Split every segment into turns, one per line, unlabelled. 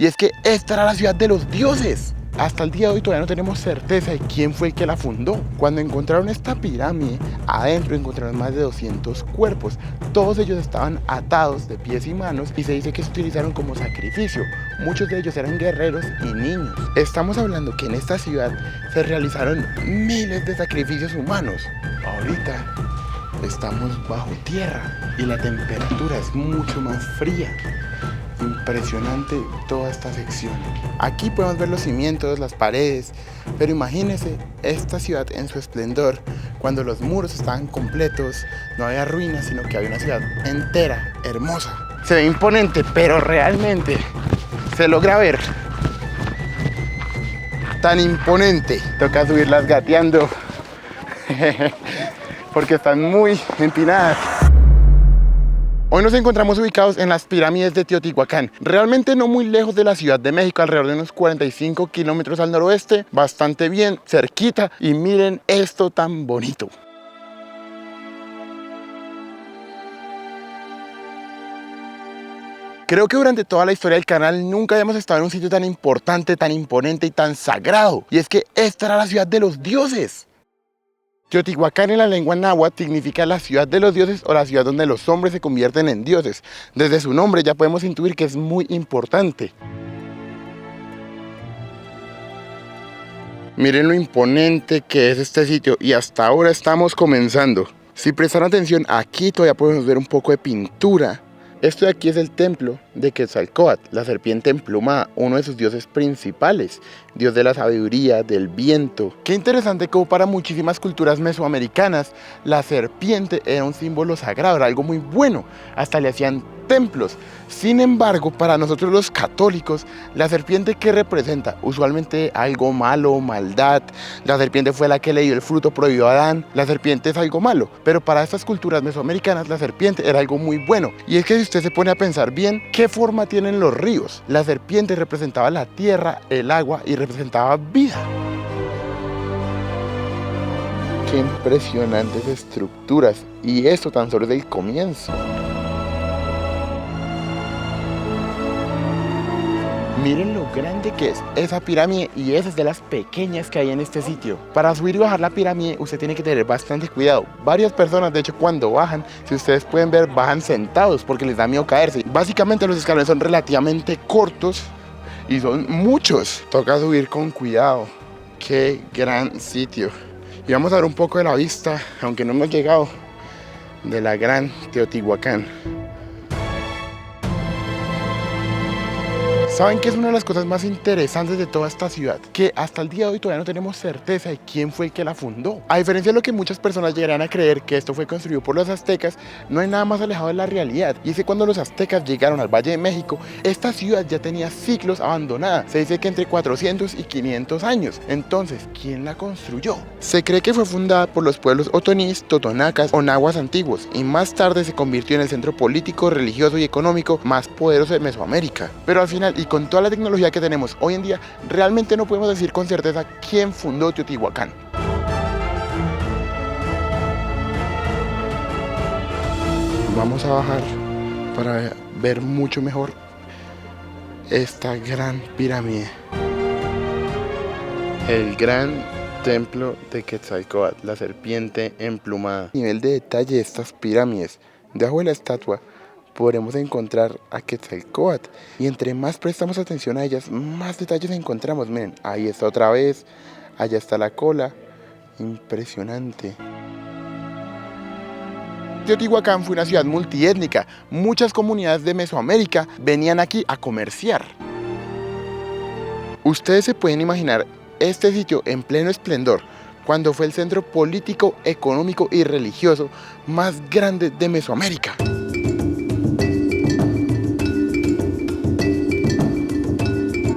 Y es que esta era la ciudad de los dioses. Hasta el día de hoy todavía no tenemos certeza de quién fue el que la fundó. Cuando encontraron esta pirámide, adentro encontraron más de 200 cuerpos. Todos ellos estaban atados de pies y manos y se dice que se utilizaron como sacrificio. Muchos de ellos eran guerreros y niños. Estamos hablando que en esta ciudad se realizaron miles de sacrificios humanos. Ahorita estamos bajo tierra y la temperatura es mucho más fría. Impresionante toda esta sección. Aquí podemos ver los cimientos, las paredes, pero imagínense esta ciudad en su esplendor, cuando los muros estaban completos, no había ruinas, sino que había una ciudad entera, hermosa. Se ve imponente, pero realmente se logra ver tan imponente. Toca subirlas gateando, porque están muy empinadas. Hoy nos encontramos ubicados en las pirámides de Teotihuacán, realmente no muy lejos de la Ciudad de México, alrededor de unos 45 kilómetros al noroeste, bastante bien, cerquita, y miren esto tan bonito. Creo que durante toda la historia del canal nunca habíamos estado en un sitio tan importante, tan imponente y tan sagrado, y es que esta era la ciudad de los dioses. Teotihuacán en la lengua náhuatl significa la ciudad de los dioses o la ciudad donde los hombres se convierten en dioses. Desde su nombre ya podemos intuir que es muy importante. Miren lo imponente que es este sitio y hasta ahora estamos comenzando. Si prestan atención, aquí todavía podemos ver un poco de pintura. Esto de aquí es el templo de Quetzalcóatl, la serpiente emplumada, uno de sus dioses principales, dios de la sabiduría, del viento. Qué interesante como para muchísimas culturas mesoamericanas, la serpiente era un símbolo sagrado, era algo muy bueno, hasta le hacían templos. Sin embargo, para nosotros los católicos, la serpiente, ¿qué representa? Usualmente algo malo, maldad. La serpiente fue la que le dio el fruto prohibido a Adán. La serpiente es algo malo, pero para estas culturas mesoamericanas la serpiente era algo muy bueno. Y es que si usted se pone a pensar bien, ¿qué forma tienen los ríos? La serpiente representaba la tierra, el agua y representaba vida. Qué impresionantes estructuras, y esto tan solo es el comienzo. Miren lo grande que es esa pirámide, y esa es de las pequeñas que hay en este sitio. Para subir y bajar la pirámide usted tiene que tener bastante cuidado. Varias personas, de hecho, cuando bajan, si ustedes pueden ver, bajan sentados porque les da miedo caerse. Básicamente los escalones son relativamente cortos y son muchos. Toca subir con cuidado. Qué gran sitio. Y vamos a ver un poco de la vista, aunque no hemos llegado, de la gran Teotihuacán. ¿Saben qué es una de las cosas más interesantes de toda esta ciudad? Que hasta el día de hoy todavía no tenemos certeza de quién fue el que la fundó. A diferencia de lo que muchas personas llegarán a creer, que esto fue construido por los aztecas, no hay nada más alejado de la realidad. Y es que cuando los aztecas llegaron al Valle de México, esta ciudad ya tenía siglos abandonada. Se dice que entre 400 y 500 años. Entonces, ¿quién la construyó? Se cree que fue fundada por los pueblos otonís, totonacas o nahuas antiguos, y más tarde se convirtió en el centro político, religioso y económico más poderoso de Mesoamérica. Pero al final, y con toda la tecnología que tenemos hoy en día, realmente no podemos decir con certeza quién fundó Teotihuacán. Vamos a bajar para ver mucho mejor esta gran pirámide. El gran templo de Quetzalcóatl, la serpiente emplumada. El nivel de detalle de estas pirámides. Debajo de la estatua podremos encontrar a Quetzalcóatl, y entre más prestamos atención a ellas, más detalles encontramos. Miren, ahí está otra vez, allá está la cola, impresionante. Teotihuacán fue una ciudad multiétnica, muchas comunidades de Mesoamérica venían aquí a comerciar. Ustedes se pueden imaginar este sitio en pleno esplendor, cuando fue el centro político, económico y religioso más grande de Mesoamérica.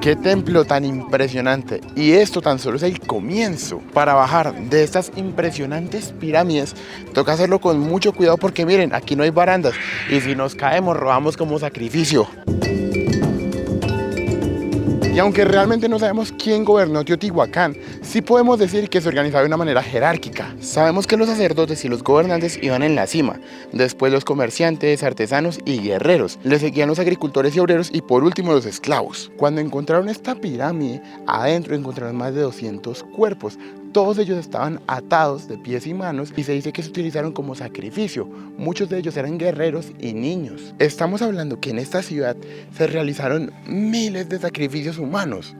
¡Qué templo tan impresionante! Y esto tan solo es el comienzo. Para bajar de estas impresionantes pirámides, toca hacerlo con mucho cuidado porque miren, aquí no hay barandas. Y si nos caemos, robamos como sacrificio. Y aunque realmente no sabemos quién gobernó Teotihuacán, sí podemos decir que se organizaba de una manera jerárquica. Sabemos que los sacerdotes y los gobernantes iban en la cima, después los comerciantes, artesanos y guerreros, le seguían los agricultores y obreros y por último los esclavos. Cuando encontraron esta pirámide, adentro encontraron más de 200 cuerpos. Todos ellos estaban atados de pies y manos y se dice que se utilizaron como sacrificio. Muchos de ellos eran guerreros y niños. Estamos hablando que en esta ciudad se realizaron miles de sacrificios humanos.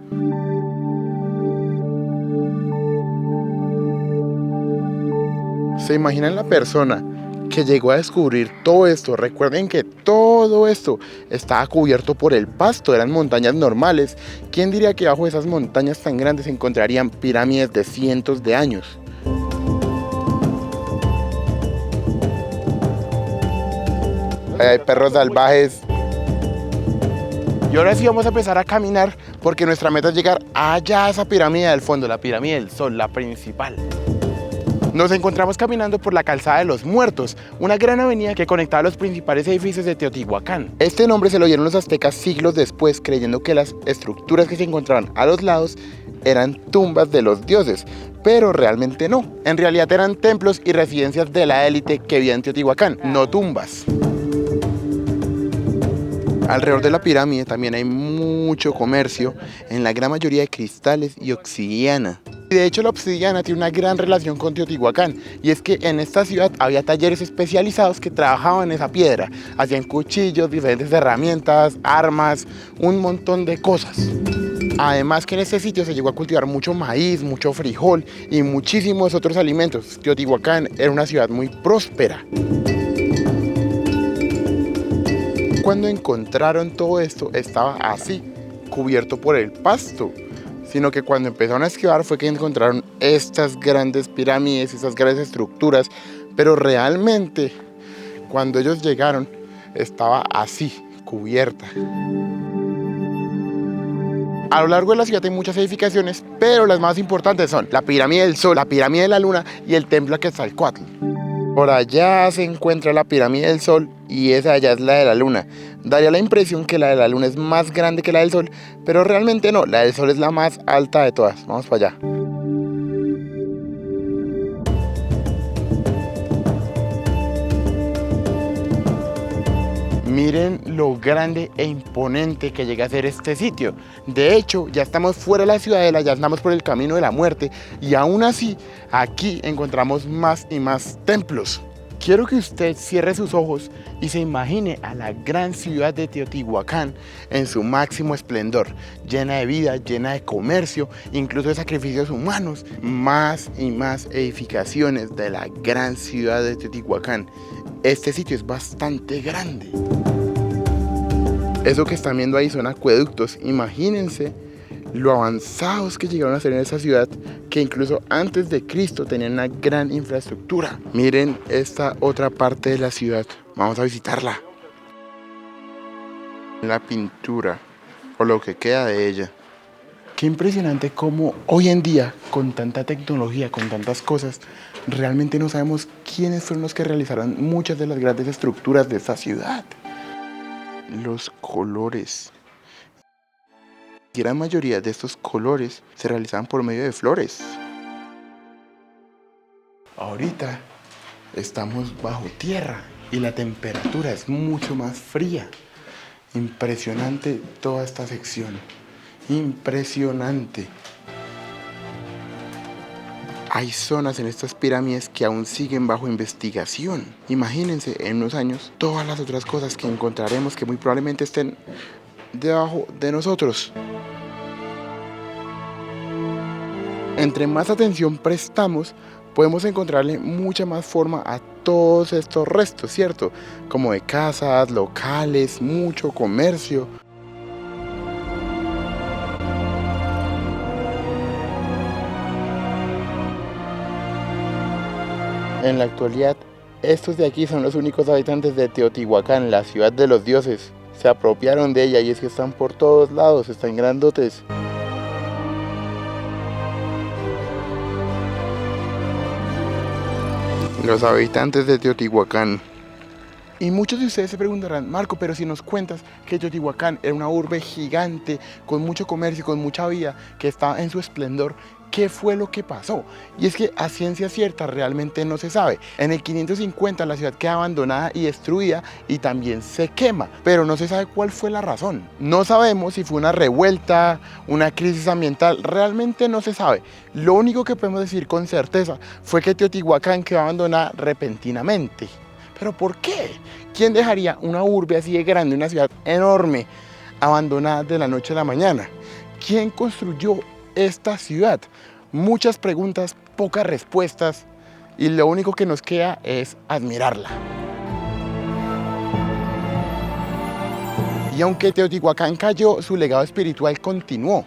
¿Se imaginan la persona que llegó a descubrir todo esto? Recuerden que todo esto estaba cubierto por el pasto, eran montañas normales. ¿Quién diría que bajo esas montañas tan grandes se encontrarían pirámides de cientos de años? Hay perros salvajes. Y ahora sí vamos a empezar a caminar porque nuestra meta es llegar allá a esa pirámide del fondo, la pirámide del Sol, la principal. Nos encontramos caminando por la Calzada de los Muertos, una gran avenida que conectaba los principales edificios de Teotihuacán. Este nombre se lo dieron los aztecas siglos después, creyendo que las estructuras que se encontraban a los lados eran tumbas de los dioses, pero realmente no. En realidad eran templos y residencias de la élite que vivía en Teotihuacán, no tumbas. Alrededor de la pirámide también hay mucho comercio, en la gran mayoría de cristales y obsidiana. De hecho, la obsidiana tiene una gran relación con Teotihuacán, y es que en esta ciudad había talleres especializados que trabajaban esa piedra, hacían cuchillos, diferentes herramientas, armas, un montón de cosas. Además que en este sitio se llegó a cultivar mucho maíz, mucho frijol y muchísimos otros alimentos. Teotihuacán era una ciudad muy próspera. Cuando encontraron todo esto estaba así, cubierto por el pasto, sino que cuando empezaron a excavar fue que encontraron estas grandes pirámides, estas grandes estructuras, pero realmente cuando ellos llegaron estaba así, cubierta. A lo largo de la ciudad hay muchas edificaciones, pero las más importantes son la pirámide del Sol, la pirámide de la Luna y el templo Quetzalcóatl. Por allá se encuentra la pirámide del Sol y esa allá es la de la Luna. Daría la impresión que la de la Luna es más grande que la del Sol, pero realmente no, la del Sol es la más alta de todas. Vamos para allá. Miren lo grande e imponente que llega a ser este sitio. De hecho, ya estamos fuera de la ciudadela, ya estamos por el camino de la muerte y aún así, aquí encontramos más y más templos. Quiero que usted cierre sus ojos y se imagine a la gran ciudad de Teotihuacán en su máximo esplendor, llena de vida, llena de comercio, incluso de sacrificios humanos. Más y más edificaciones de la gran ciudad de Teotihuacán. Este sitio es bastante grande. Eso que están viendo ahí son acueductos. Imagínense lo avanzados que llegaron a ser en esa ciudad, que incluso antes de Cristo tenían una gran infraestructura. Miren esta otra parte de la ciudad. Vamos a visitarla. La pintura, o lo que queda de ella. Qué impresionante cómo hoy en día, con tanta tecnología, con tantas cosas, realmente no sabemos quiénes fueron los que realizaron muchas de las grandes estructuras de esta ciudad. Los colores. Y la gran mayoría de estos colores se realizaban por medio de flores. Ahorita estamos bajo tierra y la temperatura es mucho más fría. Impresionante toda esta sección. Impresionante. Hay zonas en estas pirámides que aún siguen bajo investigación. Imagínense en unos años todas las otras cosas que encontraremos que muy probablemente estén debajo de nosotros. Entre más atención prestamos, podemos encontrarle mucha más forma a todos estos restos, ¿cierto? Como de casas, locales, mucho comercio. En la actualidad, estos de aquí son los únicos habitantes de Teotihuacán, la ciudad de los dioses. Se apropiaron de ella y es que están por todos lados, están grandotes. Los habitantes de Teotihuacán. Y muchos de ustedes se preguntarán, Marco, pero si nos cuentas que Teotihuacán era una urbe gigante, con mucho comercio, con mucha vida, que estaba en su esplendor, ¿qué fue lo que pasó? Y es que a ciencia cierta realmente no se sabe. En el 550 la ciudad queda abandonada y destruida y también se quema, pero no se sabe cuál fue la razón. No sabemos si fue una revuelta, una crisis ambiental, realmente no se sabe. Lo único que podemos decir con certeza fue que Teotihuacán quedó abandonada repentinamente. ¿Pero por qué? ¿Quién dejaría una urbe así de grande, una ciudad enorme, abandonada de la noche a la mañana? ¿Quién construyó esta ciudad? Muchas preguntas, pocas respuestas, y lo único que nos queda es admirarla. Y aunque Teotihuacán cayó, su legado espiritual continuó.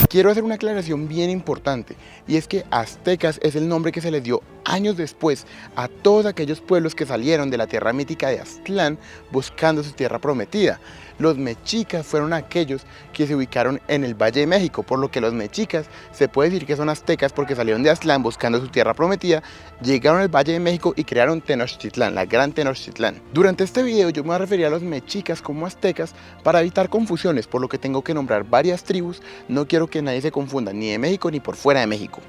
Quiero hacer una aclaración bien importante, y es que aztecas es el nombre que se les dio años después a todos aquellos pueblos que salieron de la tierra mítica de Aztlán buscando su tierra prometida. Los mexicas fueron aquellos que se ubicaron en el Valle de México, por lo que los mexicas se puede decir que son aztecas porque salieron de Aztlán buscando su tierra prometida, llegaron al Valle de México y crearon Tenochtitlán, la gran Tenochtitlán. Durante este video yo me voy a referir a los mexicas como aztecas para evitar confusiones, por lo que tengo que nombrar varias tribus. No quiero que nadie se confunda ni de México ni por fuera de México.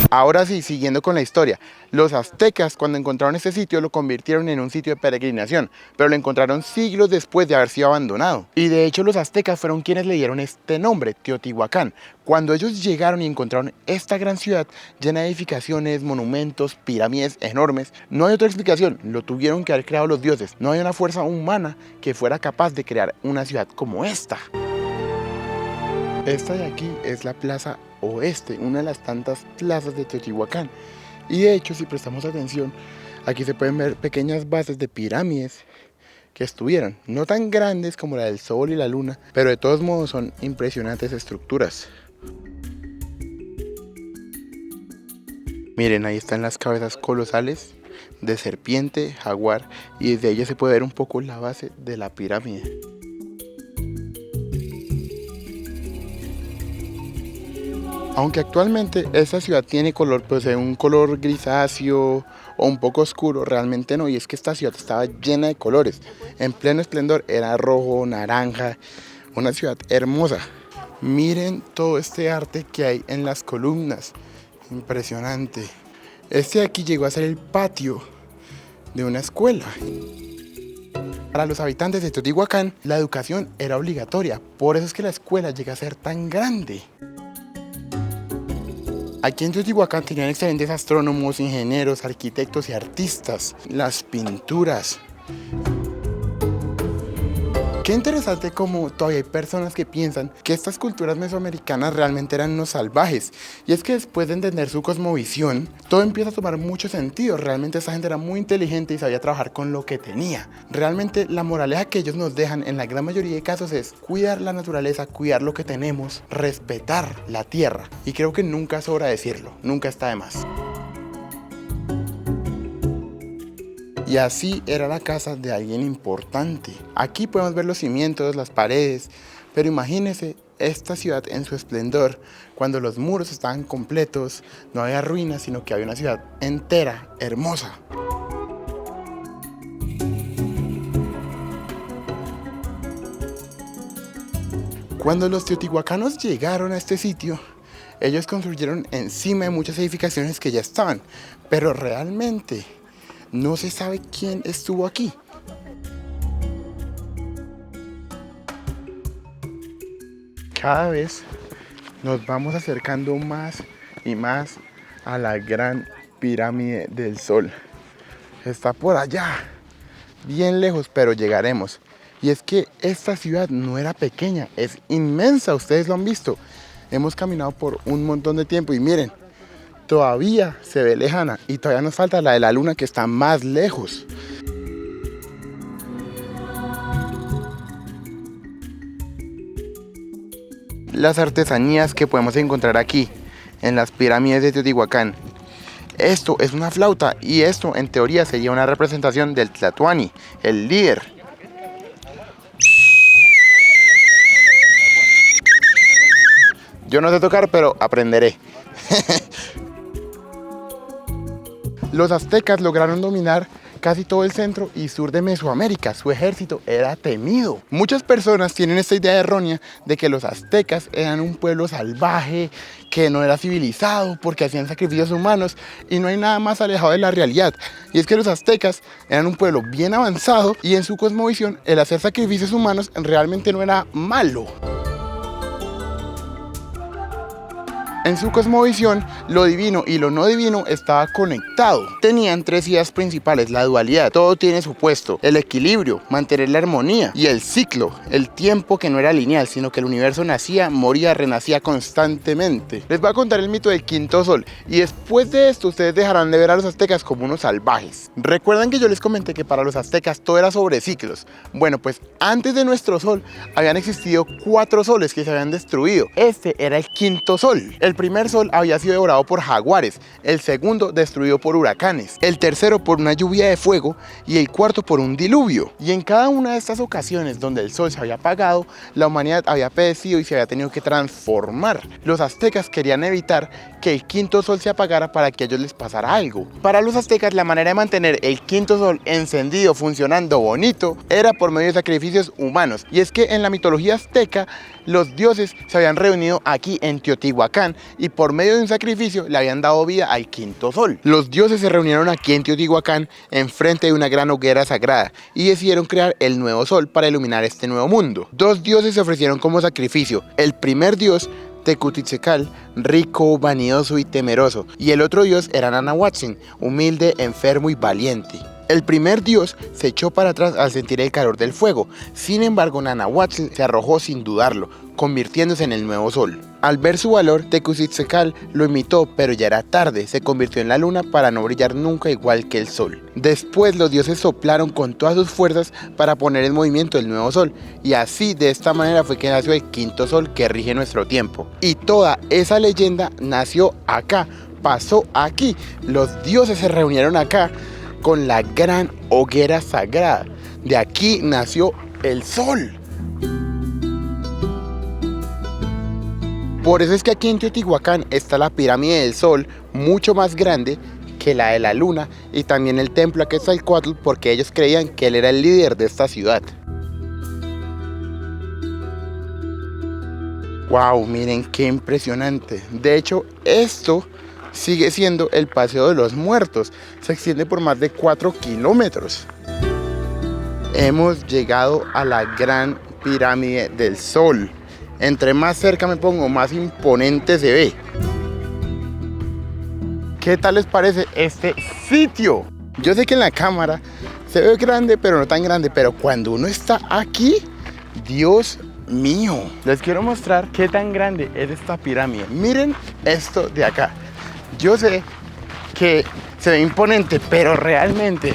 Ahora sí, siguiendo con la historia, los aztecas cuando encontraron este sitio lo convirtieron en un sitio de peregrinación, pero lo encontraron siglos después de haber sido abandonado. Y de hecho los aztecas fueron quienes le dieron este nombre, Teotihuacán. Cuando ellos llegaron y encontraron esta gran ciudad llena de edificaciones, monumentos, pirámides enormes, no hay otra explicación, lo tuvieron que haber creado los dioses. No hay una fuerza humana que fuera capaz de crear una ciudad como esta. Esta de aquí es la Plaza Oeste, una de las tantas plazas de Teotihuacán. Y de hecho, si prestamos atención, aquí se pueden ver pequeñas bases de pirámides que estuvieron, no tan grandes como la del Sol y la Luna, pero de todos modos son impresionantes estructuras. Miren, ahí están las cabezas colosales de serpiente, jaguar, y desde ella se puede ver un poco la base de la pirámide. Aunque actualmente esta ciudad tiene color, pues un color grisáceo o un poco oscuro, realmente no, y es que esta ciudad estaba llena de colores, en pleno esplendor, era rojo, naranja, una ciudad hermosa. Miren todo este arte que hay en las columnas, impresionante. Este de aquí llegó a ser el patio de una escuela. Para los habitantes de Teotihuacán, la educación era obligatoria, por eso es que la escuela llega a ser tan grande. Aquí en Teotihuacán tenían excelentes astrónomos, ingenieros, arquitectos y artistas. Las pinturas. Qué interesante como todavía hay personas que piensan que estas culturas mesoamericanas realmente eran unos salvajes. Y es que después de entender su cosmovisión, todo empieza a tomar mucho sentido. Realmente esta gente era muy inteligente y sabía trabajar con lo que tenía. Realmente la moraleja que ellos nos dejan en la gran mayoría de casos es cuidar la naturaleza, cuidar lo que tenemos, respetar la tierra. Y creo que nunca sobra decirlo, nunca está de más. Y así era la casa de alguien importante. Aquí podemos ver los cimientos, las paredes, pero imagínense esta ciudad en su esplendor, cuando los muros estaban completos, no había ruinas, sino que había una ciudad entera, hermosa. Cuando los teotihuacanos llegaron a este sitio, ellos construyeron encima de muchas edificaciones que ya estaban, pero realmente no se sabe quién estuvo aquí. Cada vez nos vamos acercando más y más a la gran pirámide del Sol. Está por allá, bien lejos, pero llegaremos. Y es que esta ciudad no era pequeña, es inmensa, ustedes lo han visto. Hemos caminado por un montón de tiempo y miren, todavía se ve lejana y todavía nos falta la de la Luna que está más lejos. Las artesanías que podemos encontrar aquí en las pirámides de Teotihuacán. Esto es una flauta y esto en teoría sería una representación del Tlatoani, el líder. Yo no sé tocar, pero aprenderé. Los aztecas lograron dominar casi todo el centro y sur de Mesoamérica. Su ejército era temido. Muchas personas tienen esta idea errónea de que los aztecas eran un pueblo salvaje, que no era civilizado porque hacían sacrificios humanos, y no hay nada más alejado de la realidad. Y es que los aztecas eran un pueblo bien avanzado y en su cosmovisión el hacer sacrificios humanos realmente no era malo. En su cosmovisión, lo divino y lo no divino estaba conectado. Tenían tres ideas principales: la dualidad, todo tiene su puesto; el equilibrio, mantener la armonía; y el ciclo, el tiempo que no era lineal, sino que el universo nacía, moría, renacía constantemente. Les voy a contar el mito del quinto sol, y después de esto ustedes dejarán de ver a los aztecas como unos salvajes. ¿Recuerdan que yo les comenté que para los aztecas todo era sobre ciclos? Bueno, pues antes de nuestro sol habían existido 4 soles que se habían destruido. Este era el quinto sol. El primer sol había sido devorado por jaguares, el segundo destruido por huracanes, el tercero por una lluvia de fuego y el cuarto por un diluvio. Y en cada una de estas ocasiones donde el sol se había apagado, la humanidad había padecido y se había tenido que transformar. Los aztecas querían evitar que el quinto sol se apagara para que a ellos les pasara algo. Para los aztecas, la manera de mantener el quinto sol encendido, funcionando bonito, era por medio de sacrificios humanos. Y es que en la mitología azteca, los dioses se habían reunido aquí en Teotihuacán y por medio de un sacrificio le habían dado vida al quinto sol. Los dioses se reunieron aquí en Teotihuacán enfrente de una gran hoguera sagrada y decidieron crear el nuevo sol para iluminar este nuevo mundo. 2 dioses se ofrecieron como sacrificio: el primer dios, Tecutitzecal, rico, vanidoso y temeroso, y el otro dios era Nanahuatzin, humilde, enfermo y valiente. El primer dios se echó para atrás al sentir el calor del fuego. Sin embargo, Nanahuatzin se arrojó sin dudarlo, convirtiéndose en el nuevo sol. Al ver su valor, Tecutitzecal lo imitó, pero ya era tarde. Se convirtió en la luna para no brillar nunca igual que el sol. Después los dioses soplaron con todas sus fuerzas para poner en movimiento el nuevo sol, y así, de esta manera, fue que nació el quinto sol que rige nuestro tiempo. Y toda esa leyenda nació acá, pasó aquí. Los dioses se reunieron acá con la gran hoguera sagrada. De aquí nació el sol. Por eso es que aquí en Teotihuacán está la pirámide del sol, mucho más grande que la de la luna, y también el templo a Quetzalcóatl, porque ellos creían que él era el líder de esta ciudad. Wow, miren qué impresionante. De hecho, esto sigue siendo el Paseo de los Muertos. Se extiende por más de 4 kilómetros. Hemos llegado a la gran pirámide del sol. Entre más cerca me pongo, más imponente se ve. ¿Qué tal les parece este sitio? Yo sé que en la cámara se ve grande, pero no tan grande. Pero cuando uno está aquí, Dios mío. Les quiero mostrar qué tan grande es esta pirámide. Miren esto de acá. Yo sé que se ve imponente, pero realmente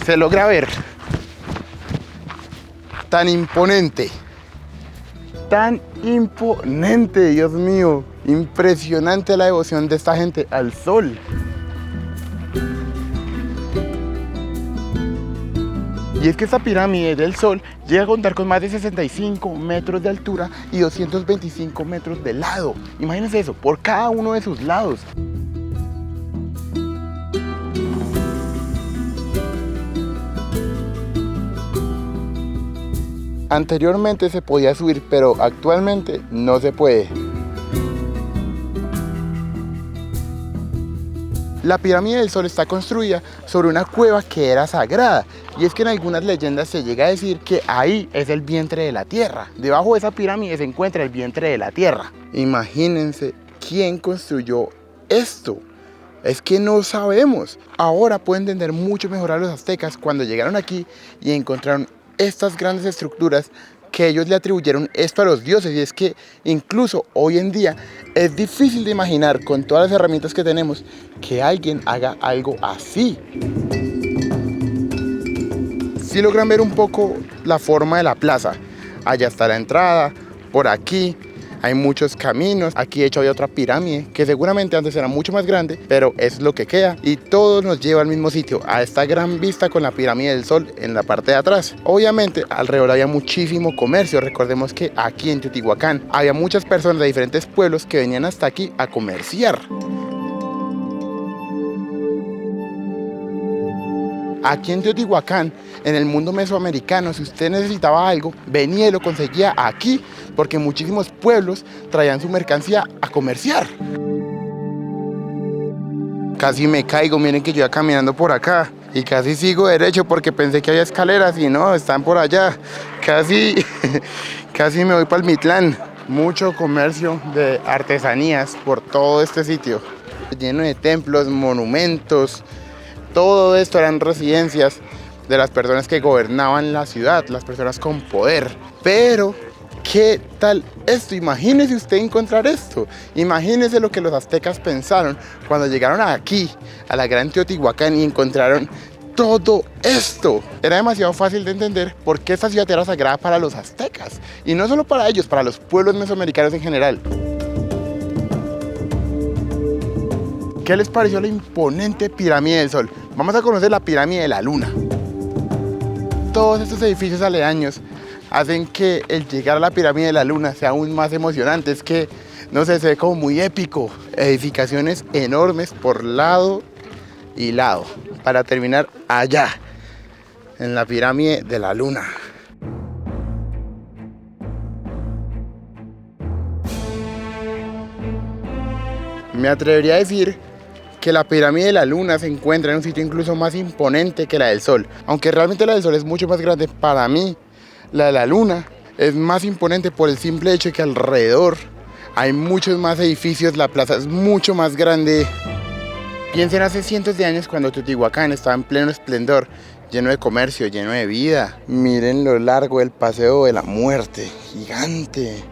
se logra ver tan imponente. Tan imponente, Dios mío. Impresionante la devoción de esta gente al sol. Y es que esta pirámide del sol llega a contar con más de 65 metros de altura y 225 metros de lado. Imagínense eso, por cada uno de sus lados. Anteriormente se podía subir, pero actualmente no se puede. La pirámide del sol está construida sobre una cueva que era sagrada, y es que en algunas leyendas se llega a decir que ahí es el vientre de la tierra. Debajo de esa pirámide se encuentra el vientre de la tierra. Imagínense quién construyó esto. Es que no sabemos. Ahora puedo entender mucho mejor a los aztecas cuando llegaron aquí y encontraron estas grandes estructuras que ellos le atribuyeron esto a los dioses. Y es que incluso hoy en día es difícil de imaginar, con todas las herramientas que tenemos, que alguien haga algo así. Si logran ver un poco la forma de la plaza. Allá está la entrada, por aquí hay muchos caminos. Aquí de hecho hay otra pirámide que seguramente antes era mucho más grande, pero es lo que queda, y todo nos lleva al mismo sitio, a esta gran vista con la pirámide del sol en la parte de atrás. Obviamente alrededor había muchísimo comercio. Recordemos que aquí en Teotihuacán había muchas personas de diferentes pueblos que venían hasta aquí a comerciar. Aquí en Teotihuacán, en el mundo mesoamericano, si usted necesitaba algo, venía y lo conseguía aquí, porque muchísimos pueblos traían su mercancía a comerciar. Casi me caigo, miren que yo iba caminando por acá y casi sigo derecho porque pensé que había escaleras y no, están por allá. Casi me voy para el Mitlán. Mucho comercio de artesanías por todo este sitio, lleno de templos, monumentos. Todo esto eran residencias de las personas que gobernaban la ciudad, las personas con poder. Pero, ¿qué tal esto? Imagínese usted encontrar esto. Imagínese lo que los aztecas pensaron cuando llegaron aquí, a la gran Teotihuacán, y encontraron todo esto. Era demasiado fácil de entender por qué esta ciudad era sagrada para los aztecas. Y no solo para ellos, para los pueblos mesoamericanos en general. ¿Qué les pareció la imponente pirámide del Sol? Vamos a conocer la pirámide de la Luna. Todos estos edificios aledaños hacen que el llegar a la pirámide de la Luna sea aún más emocionante. Es que, no sé, se ve como muy épico. Edificaciones enormes por lado y lado, para terminar allá, en la pirámide de la Luna. Me atrevería a decir que la pirámide de la Luna se encuentra en un sitio incluso más imponente que la del Sol. Aunque realmente la del Sol es mucho más grande, para mí la de la Luna es más imponente por el simple hecho de que alrededor hay muchos más edificios, la plaza es mucho más grande. Piensen hace cientos de años cuando Teotihuacán estaba en pleno esplendor, lleno de comercio, lleno de vida. Miren lo largo del Paseo de la Muerte, gigante.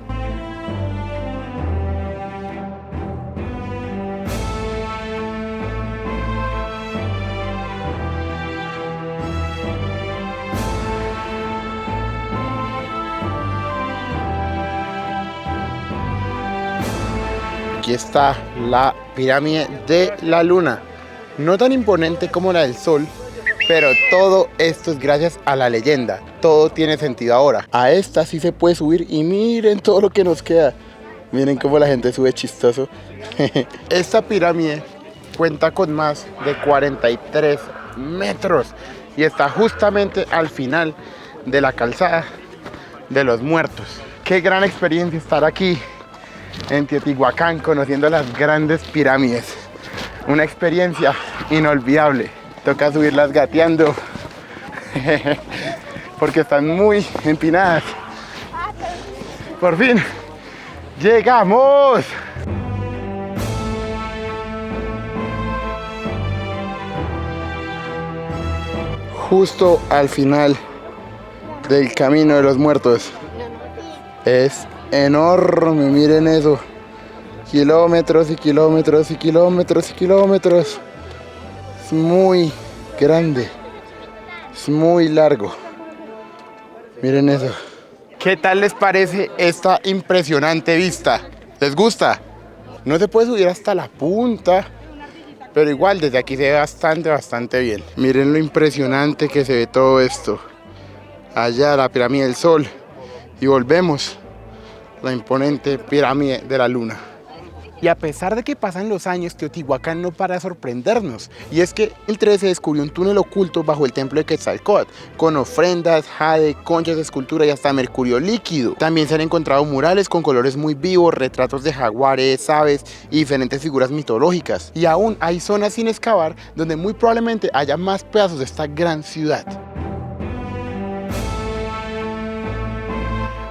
Aquí está la pirámide de la Luna, no tan imponente como la del Sol, pero todo esto es gracias a la leyenda, todo tiene sentido ahora. A esta sí se puede subir y miren todo lo que nos queda, miren cómo la gente sube chistoso. Esta pirámide cuenta con más de 43 metros y está justamente al final de la calzada de los Muertos. Qué gran experiencia estar aquí en Teotihuacán, conociendo las grandes pirámides. Una experiencia inolvidable. Toca subirlas gateando porque están muy empinadas. Por fin llegamos. Justo al final del camino de los Muertos. Es enorme, miren eso. Kilómetros y kilómetros y kilómetros y kilómetros. Es muy grande. Es muy largo. Miren eso. ¿Qué tal les parece esta impresionante vista? ¿Les gusta? No se puede subir hasta la punta, pero igual desde aquí se ve bastante bien. Miren lo impresionante que se ve todo esto. Allá la pirámide del Sol. Y volvemos. La imponente pirámide de la Luna. Y a pesar de que pasan los años, Teotihuacán no para de sorprendernos. Y es que en el 2013 se descubrió un túnel oculto bajo el templo de Quetzalcóatl, con ofrendas, jade, conchas de escultura y hasta mercurio líquido. También se han encontrado murales con colores muy vivos, retratos de jaguares, aves y diferentes figuras mitológicas. Y aún hay zonas sin excavar donde muy probablemente haya más pedazos de esta gran ciudad.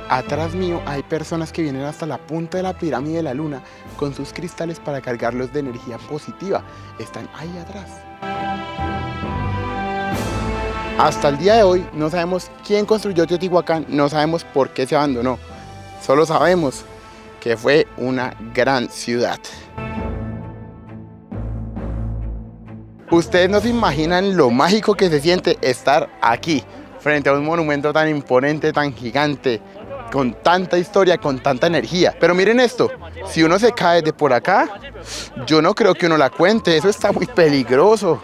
Atrás mío hay personas que vienen hasta la punta de la pirámide de la Luna con sus cristales para cargarlos de energía positiva. Están ahí atrás. Hasta el día de hoy no sabemos quién construyó Teotihuacán, no sabemos por qué se abandonó. Solo sabemos que fue una gran ciudad. Ustedes no se imaginan lo mágico que se siente estar aquí, frente a un monumento tan imponente, tan gigante, con tanta historia, con tanta energía. Pero miren esto, si uno se cae de por acá, yo no creo que uno la cuente, eso está muy peligroso.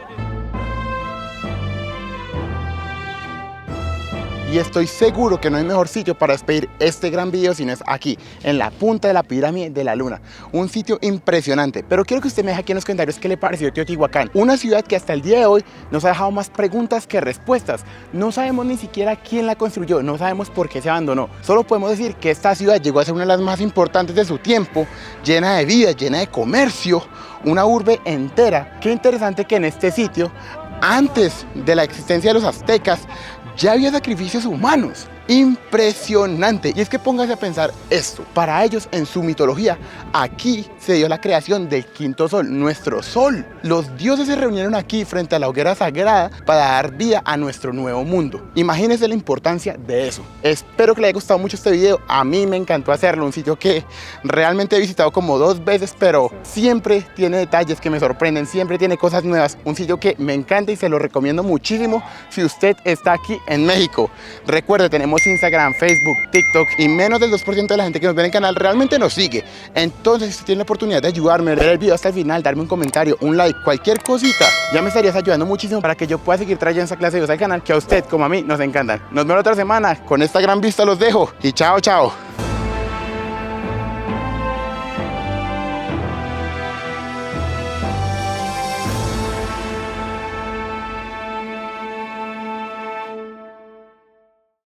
y estoy seguro que no hay mejor sitio para despedir este gran video si no es aquí, en la punta de la pirámide de la Luna. Un sitio impresionante, pero quiero que usted me deje aquí en los comentarios qué le pareció Teotihuacán, una ciudad que hasta el día de hoy nos ha dejado más preguntas que respuestas. No sabemos ni siquiera quién la construyó, no sabemos por qué se abandonó, solo podemos decir que esta ciudad llegó a ser una de las más importantes de su tiempo, llena de vida, llena de comercio, una urbe entera. Qué interesante que en este sitio, antes de la existencia de los aztecas, ya había sacrificios humanos. Impresionante. Y es que póngase a pensar esto, para ellos en su mitología aquí se dio la creación del quinto sol, nuestro sol. Los dioses se reunieron aquí frente a la hoguera sagrada para dar vida a nuestro nuevo mundo. Imagínense la importancia de eso. Espero que les haya gustado mucho este video. A mí me encantó hacerlo, un sitio que realmente he visitado como 2 veces, pero siempre tiene detalles que me sorprenden, siempre tiene cosas nuevas. Un sitio que me encanta y se lo recomiendo muchísimo si usted está aquí en México. Recuerde, tenemos Instagram, Facebook, TikTok y menos del 2% de la gente que nos ve en el canal realmente nos sigue. Entonces, si usted tiene la oportunidad de ayudarme, ver el video hasta el final, darme un comentario, un like, cualquier cosita, ya me estarías ayudando muchísimo para que yo pueda seguir trayendo esa clase de videos al canal que a usted como a mí nos encantan. Nos vemos la otra semana. Con esta gran vista los dejo y chao, chao.